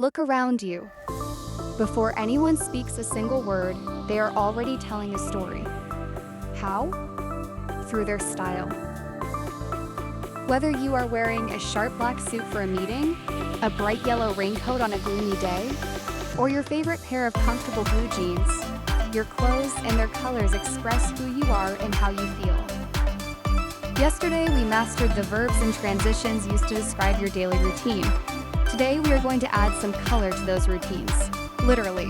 Look around you. Before anyone speaks a single word, they are already telling a story. How? Through their style. Whether you are wearing a sharp black suit for a meeting, a bright yellow raincoat on a gloomy day, or your favorite pair of comfortable blue jeans, your clothes and their colors express who you are and how you feel. Yesterday, we mastered the verbs and transitions used to describe your daily routine. Today, we are going to add some color to those routines, literally.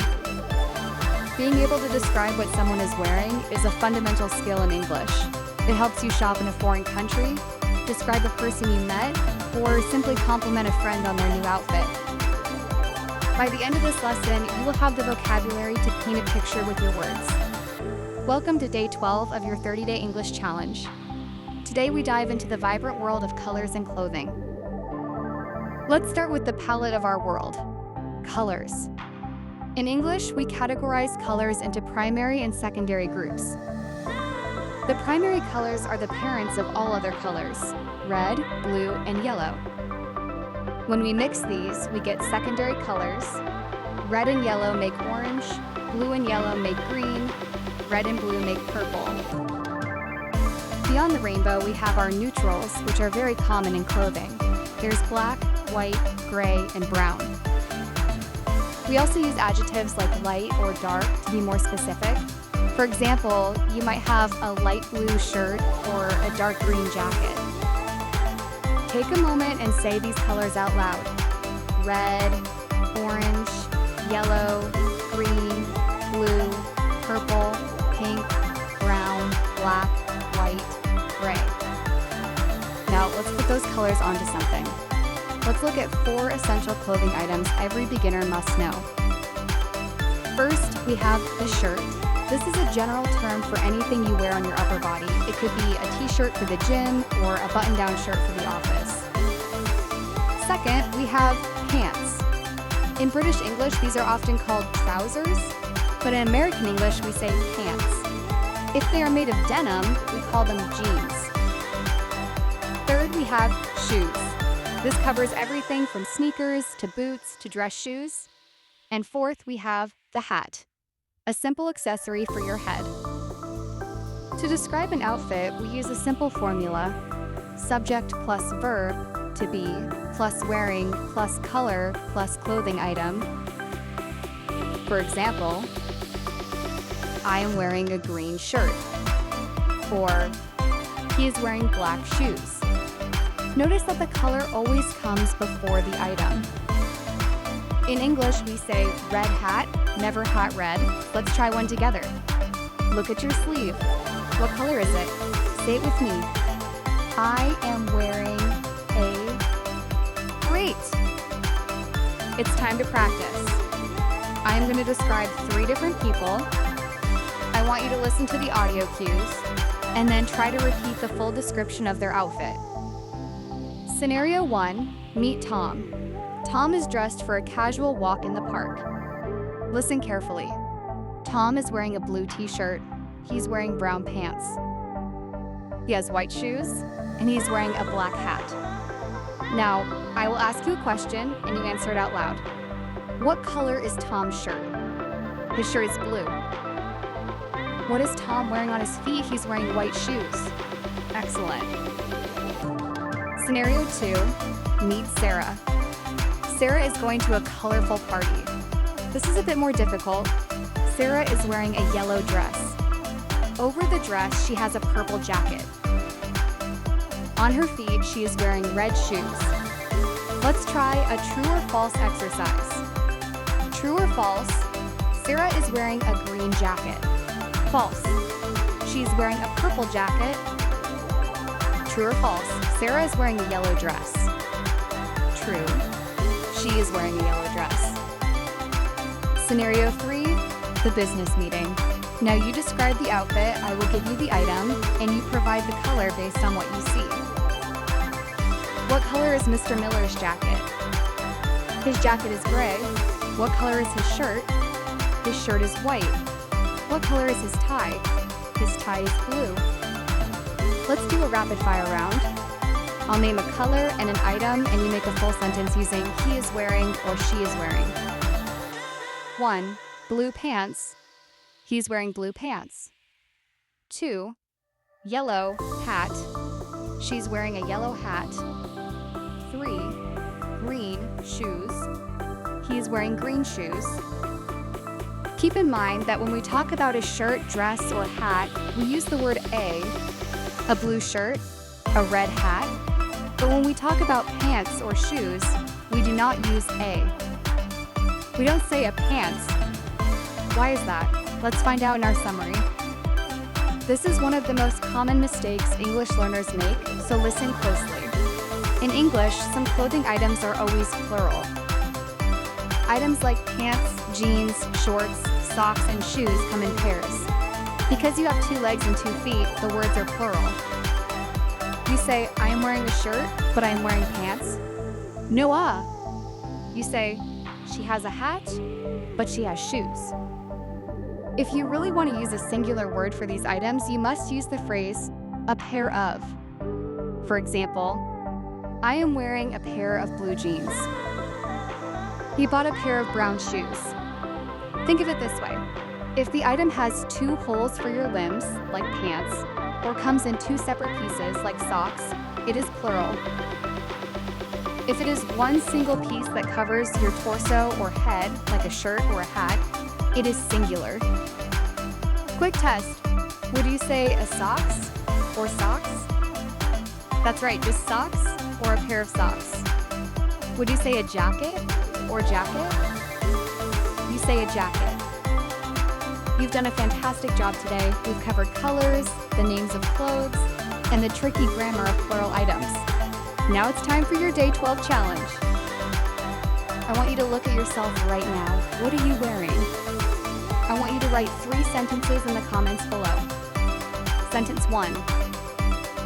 Being able to describe what someone is wearing is a fundamental skill in English. It helps you shop in a foreign country, describe a person you met, or simply compliment a friend on their new outfit. By the end of this lesson, you will have the vocabulary to paint a picture with your words. Welcome to day 12 of your 30-day English challenge. Today we dive into the vibrant world of colors and clothing. Let's start with the palette of our world, colors. In English, we categorize colors into primary and secondary groups. The primary colors are the parents of all other colors, red, blue, and yellow. When we mix these, we get secondary colors. Red and yellow make orange, blue and yellow make green, red and blue make purple. Beyond the rainbow, we have our neutrals, which are very common in clothing. There's black, white, gray, and brown. We also use adjectives like light or dark to be more specific. For example, you might have a light blue shirt or a dark green jacket. Take a moment and say these colors out loud. Red, orange, yellow, green, blue, purple, pink, brown, black, white, gray. Now let's put those colors onto something. Let's look at 4 essential clothing items every beginner must know. First, we have the shirt. This is a general term for anything you wear on your upper body. It could be a t-shirt for the gym or a button-down shirt for the office. Second, we have pants. In British English, these are often called trousers, but in American English, we say pants. If they are made of denim, we call them jeans. Third, we have shoes. This covers everything from sneakers to boots to dress shoes. And fourth, we have the hat, a simple accessory for your head. To describe an outfit, we use a simple formula: subject plus verb to be, plus wearing, plus color, plus clothing item. For example, I am wearing a green shirt, or he is wearing black shoes. Notice that the color always comes before the item. In English, we say red hat, never hat red. Let's try one together. Look at your sleeve. What color is it? Say it with me. I am wearing a... Great! It's time to practice. I am going to describe 3 different people. I want you to listen to the audio cues and then try to repeat the full description of their outfit. Scenario 1, meet Tom. Tom is dressed for a casual walk in the park. Listen carefully. Tom is wearing a blue t-shirt. He's wearing brown pants. He has white shoes, and he's wearing a black hat. Now, I will ask you a question, and you answer it out loud. What color is Tom's shirt? His shirt is blue. What is Tom wearing on his feet? He's wearing white shoes. Excellent. Scenario 2, meet Sarah. Sarah is going to a colorful party. This is a bit more difficult. Sarah is wearing a yellow dress. Over the dress, she has a purple jacket. On her feet, she is wearing red shoes. Let's try a true or false exercise. True or false, Sarah is wearing a green jacket. False, she's wearing a purple jacket. True or false, Sarah is wearing a yellow dress. True, she is wearing a yellow dress. Scenario 3, the business meeting. Now you describe the outfit, I will give you the item, and you provide the color based on what you see. What color is Mr. Miller's jacket? His jacket is gray. What color is his shirt? His shirt is white. What color is his tie? His tie is blue. Let's do a rapid fire round. I'll name a color and an item, and you make a full sentence using he is wearing or she is wearing. 1. Blue pants. He's wearing blue pants. 2. Yellow hat. She's wearing a yellow hat. 3. Green shoes. He's wearing green shoes. Keep in mind that when we talk about a shirt, dress, or hat, we use the word a blue shirt, a red hat. But when we talk about pants or shoes, we do not use a. We don't say a pants. Why is that? Let's find out in our summary. This is one of the most common mistakes English learners make, so listen closely. In English, some clothing items are always plural. Items like pants, jeans, shorts, socks, and shoes come in pairs. Because you have 2 legs and 2 feet, the words are plural. You say, I am wearing a shirt, but I am wearing pants. No. You say, she has a hat, but she has shoes. If you really want to use a singular word for these items, you must use the phrase, a pair of. For example, I am wearing a pair of blue jeans. He bought a pair of brown shoes. Think of it this way. If the item has 2 holes for your limbs, like pants, or comes in 2 separate pieces, like socks, it is plural. If it is one single piece that covers your torso or head, like a shirt or a hat, it is singular. Quick test. Would you say a socks or socks? That's right, just socks or a pair of socks. Would you say a jacket or jacket? You say a jacket. You've done a fantastic job today. We've covered colors, the names of clothes, and the tricky grammar of plural items. Now it's time for your Day 12 challenge. I want you to look at yourself right now. What are you wearing? I want you to write 3 sentences in the comments below. Sentence 1.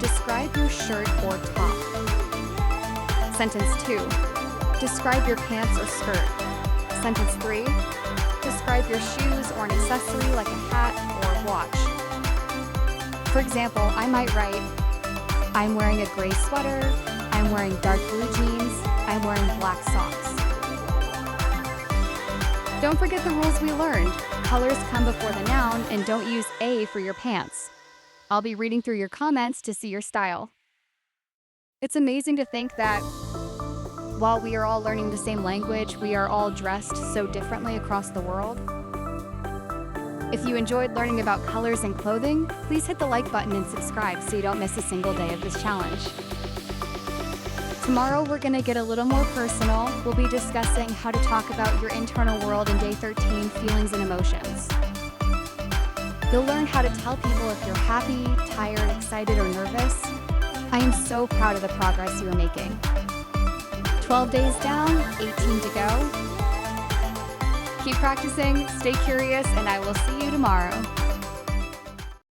Describe your shirt or top. Sentence 2. Describe your pants or skirt. Sentence 3. Describe your shoes or an accessory like a hat or watch. For example, I might write, I'm wearing a gray sweater, I'm wearing dark blue jeans, I'm wearing black socks. Don't forget the rules we learned. Colors come before the noun, and don't use a for your pants. I'll be reading through your comments to see your style. It's amazing to think that while we are all learning the same language, we are all dressed so differently across the world. If you enjoyed learning about colors and clothing, please hit the like button and subscribe so you don't miss a single day of this challenge. Tomorrow we're going to get a little more personal. We'll be discussing how to talk about your internal world in Day 13, feelings and emotions. You'll learn how to tell people if you're happy, tired, excited, or nervous. I am so proud of the progress you are making. 12 days down, 18 to go. Keep practicing, stay curious, and I will see you tomorrow.